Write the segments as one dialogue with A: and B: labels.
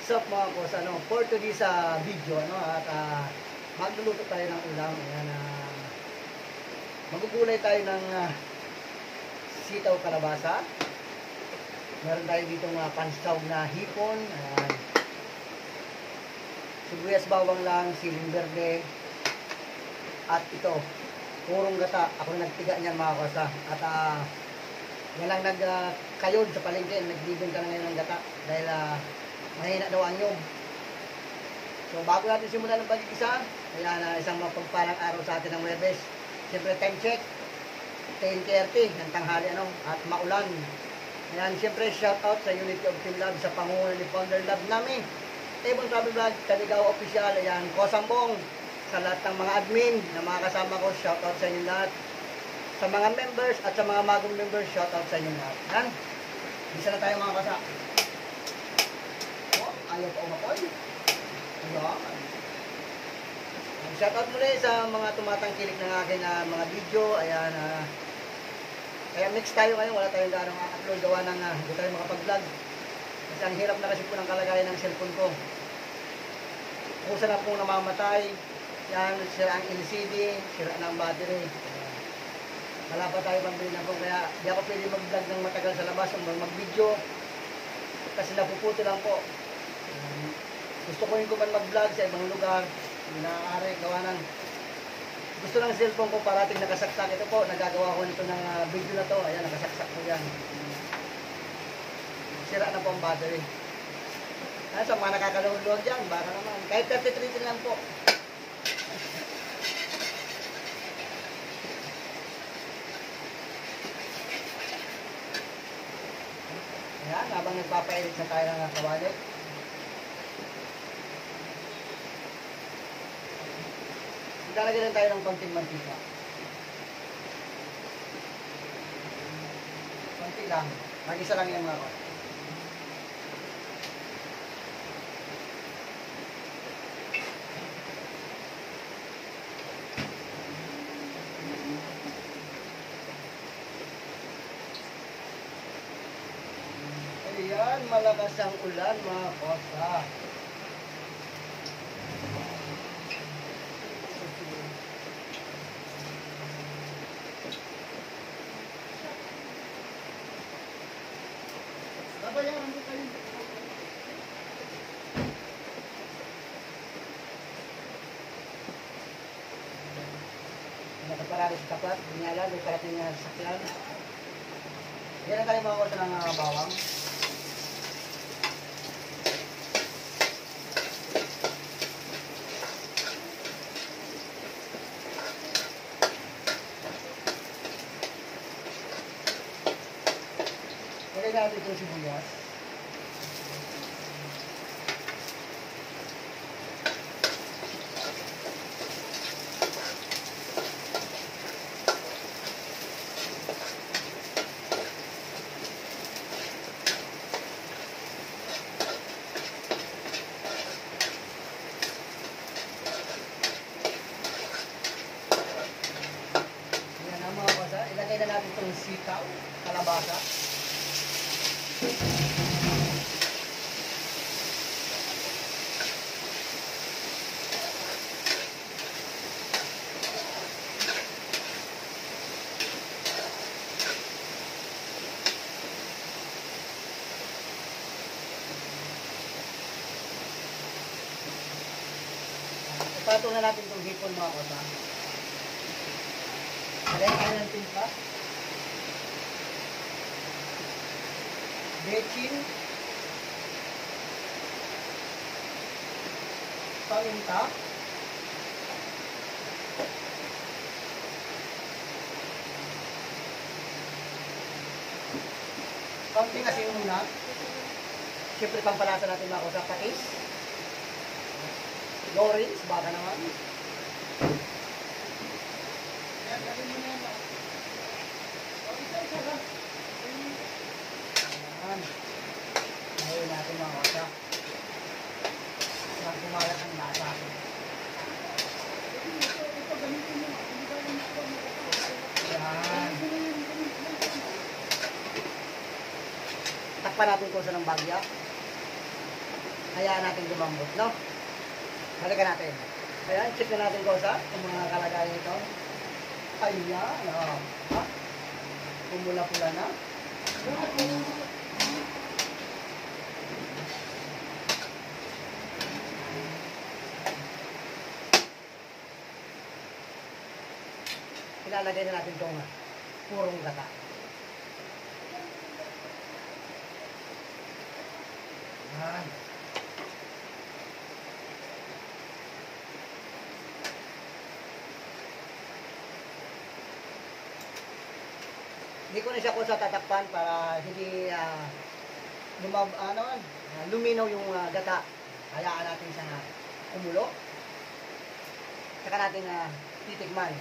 A: What's up mga boss? For today's video, at magluluto tayo ng ulam. Ayan, magugulay tayo ng sitaw kalabasa. Meron tayo dito pansaw na hipon. Ayan. Sibuyas bawang lang, siling berde. At ito, purong gata. Ako nagtiga niyan mga boss. At yan lang nagkayod sa palengke. Nagbibenta na ngayon ng gata. Dahil mahina daw ang nyog. So bago natin simulan ng pag-igisa, ayan, isang mapagpalang araw sa atin ng Webes. Siyempre time check 10:30 ng tanghali at maulan. Ayan, siyempre shout out sa Unity of Team Lab sa pangunguna ni Founder Lab namin, Table Travel Vlog, Tanigaw Official. Ayan, Kosambong, sa lahat ng mga admin na mga kasama ko, shout out sa inyo lahat. Sa mga members at sa mga bagong members, shout out sa inyo lahat. Ayan, isa na tayo mga kasama. Ayaw pa umapoy. Ayan. Shoutout muli sa mga tumatangkilik ng aking mga video. Ayan. Kaya mix tayo ngayon. Wala tayong ganong upload. Gawa ng hindi tayo makapag-vlog. Kasi ang hirap na kasi po ng kalagayan ng cellphone ko. Kusa na pong namamatay. Yan. Sira ang LCD. Sira na ang battery. Wala pa tayo pambili na po. Kaya di ako pwede mag-vlog ng matagal sa labas o mag-video. Kasi napuputo lang po. Gusto ko rin kuman mag-vlog sa ibang lugar. Inaari, gawa ng gusto ng cellphone ko parating nakasaksak. Ito po, nagagawa ko nito ng video na to. Ayan, nakasaksak ko yan. Sira na po ang battery. Ayan, sa mga nakakaluhod dyan, baka naman. Kahit 33 lang po. Ayan, habang nagpapainit na tayo ng kawali. Lalagyan tayo ng konting mantika. Konti lang. Mag-isa lang yung mga ko. Ayan, malakas ang ulan mga kosa. Nakaparado sa tapat, binyala, may parating na sakyan. Yan na tayo mga kurso ng bawang. Lagay natin itong sibuyas. Ilagay na natin itong sitaw, kalabasa. Ipato na natin itong hipon mga kosa. Lagyan tayo ng timpa. Bechin. Paminta. Kaunting asin muna. Siyempre pampalasa natin mga kosa, patis. Lawrence, baka naman. Ngayon natin mga kosa. Sarap kumalat ang lasa. Yan. Takpan natin kung saan ang bagya. hayaan natin lumambot, no? Halika natin. Ayan, check na natin kosa kung mga kalagayan ito. Ayan, ha? Pumula-pula na. Ilalagay na natin itong purong gata. Ayan. Hindi ko na siya sa tatakpan para hindi luminaw yung gata. Hayaan natin siyang kumulo. Saka natin titikman.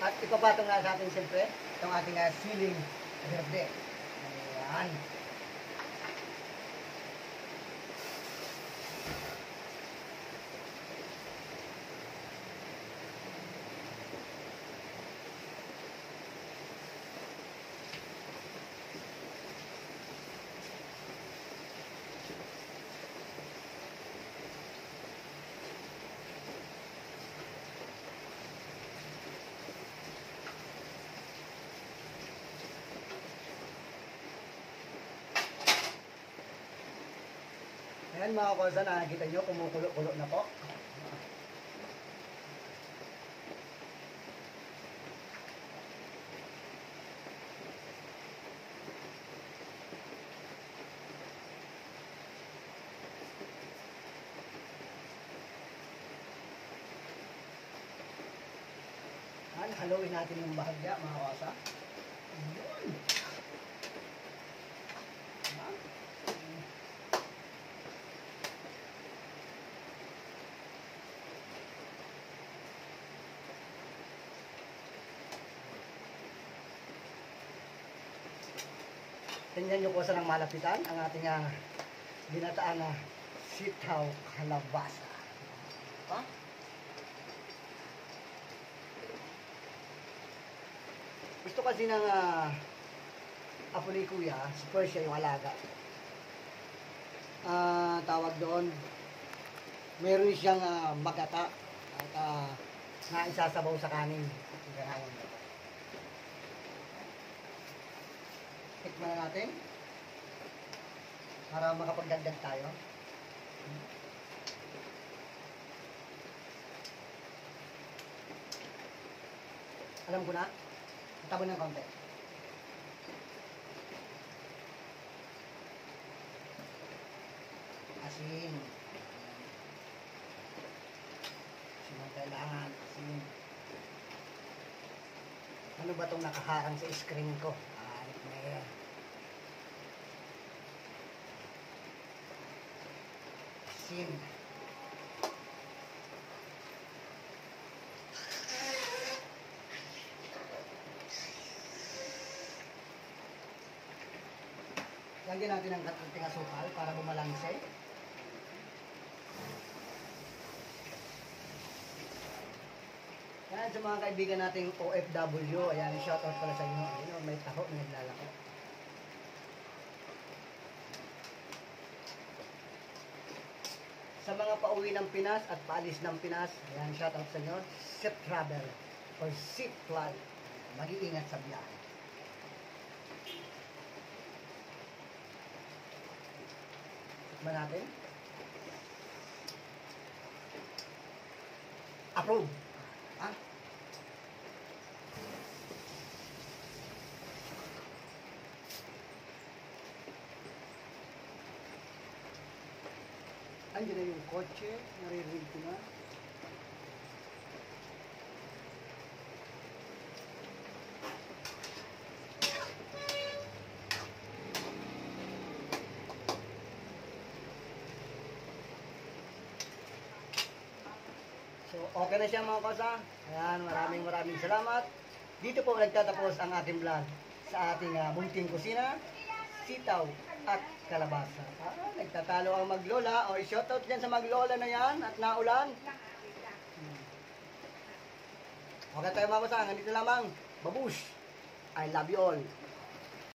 A: At ipapatong na sa atin siyempre itong ating siling verde. Ayan. Ayan mga kosa, nakikita nyo, kumukulo-kulo na po. Ayan, haluin natin yung bahagya mga kosa. Ayan. Tingnan nyo po sa ng malapitan ang ating binataan na sitaw kalabasa. Ha? Gusto kasi ng apo ni Kuya, si Persia yung alaga. Tawag doon, meron siyang magata at naisasabaw sa kanin. Ganayon. Tikman na natin para makapagdagdag tayo. Alam ko na, tabo ng konti. Asin. Asin ang kailangan. Asin. Ano ba itong nakaharang sa screen ko? Ayan. Asin. Lagyan natin ng kating asukal para bumalanse. Yan sa mga kaibigan nating OFW. Ayan, shoutout pala sa inyo. Ayun, may taho na naglalako. Sa mga pauwi ng Pinas at paalis ng Pinas, ayan, shoutout sa inyo. Ship travel or ship flight. Mag-iingat sa biyahe. Tikman natin. Approve. Ha? Andiyan na yung kotse. Naririnig ko na. So, okay na siya mga kosa. Ayan, maraming salamat. Dito po nagtatapos ang ating vlog sa ating munting kusina, sitaw at kalabasa. Nagtatalo ang maglola. O, shoutout dyan sa maglola na yan at naulan. Okay tayo mga boss, hanggang dito lamang. Babush! I love you all.